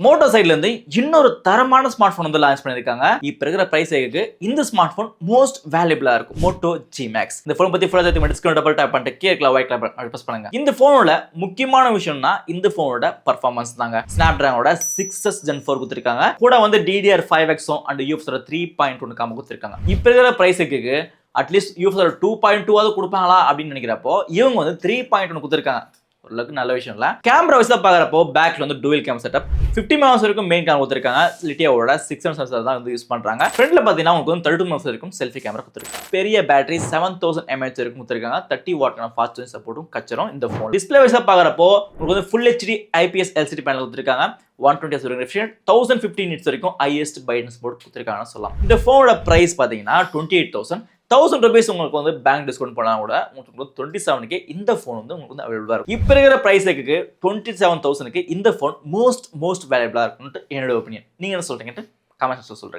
Moto சைட்ல இருந்து இன்னொரு தரமான ஸ்மார்ட் போன் வந்து லான்ச் பண்ணிருக்காங்க. இப்ப இருக்கிற பிரைஸ்க்கு இந்த ஸ்மார்ட் போன் மோஸ்ட் வேல்யூபிளா இருக்கும். Moto G Max. இந்த போன் பத்தி ஃபுல்லா தெரிஞ்சுக்க டிஸ்கவுண்ட் டபுள் டாப் பண்ணிட்டு கீழ ஒயிட் கலர் பட்டன் பிரஸ் பண்ணுங்க. இந்த போனோட முக்கியமான விஷயம்னா இந்த போனோட பெர்ஃபார்மன்ஸ் தாங்க. Snapdragon 6s Gen 4 கொடுத்திருக்காங்க. கூட வந்து DDR5X and UFS 3.1 காம்போ கொடுத்திருக்காங்க. இப்ப இருக்கிற பிரைஸ்க்கு அட்லீஸ்ட் UFS 2.2 ஆவது கொடுப்பாங்களா அப்படின்னு நினைக்கிறப்போ இவங்க வந்து 3.1 கொடுத்திருக்காங்க. நல்ல விஷயம் இல்ல. கேமரா வைஸா பாக்குறப்போ பேக்ல வந்து டுவல் கேம் செட்டப் 50 மெகாபிக்சல் வரைக்கும் மெயின் கேமரா கொடுத்திருக்காங்க. லிட்டியோட 6 சென்சார் தான் வந்து யூஸ் பண்றாங்க. ஃப்ரண்ட்ல பாத்தீங்கன்னா உங்களுக்கு வந்து 32 மெகாபிக்சல் வரைக்கும் செல்ஃபி கேமரா கொடுத்திருக்காங்க. பெரிய பேட்டரி 7000 mAh வரைக்கும் கொடுத்திருக்காங்க. 30 வாட்கான ஃபாஸ்ட் சார்ஜிங் சப்போர்ட்டும் கச்சரும் இந்த போன். டிஸ்ப்ளே வைஸா பாக்குறப்போ உங்களுக்கு வந்து full HD IPS LCD panel கொடுத்திருக்காங்க. 120 Hz ரெஃப்ரெஷ் 1050 nits வரைக்கும் ஹையஸ்ட் பிரைட்னஸ் போர்ட் கொடுத்திருக்காங்கன்னு சொல்லலாம். இந்த போனோட பிரைஸ் பாத்தீங்கன்னா 28,000 1000 rupees உங்களுக்கு வந்து பேங்க் டிஸ்கவுண்ட் பண்ணா கூட உங்களுக்கு 27க்கு இந்த போன் வந்து உங்களுக்கு வந்து அவைலபிளா இருக்கும். இப்போ இருக்கிற பிரைஸ்க்கு 27,000க்கு இந்த போன் மோஸ்ட் வேல்யூபிளா இருக்கும்னு என்னோட ஒப்பீனியன். நீங்க என்ன சொல்றீங்கன்னு கமெண்ட்ஸ்ல சொல்றீங்க.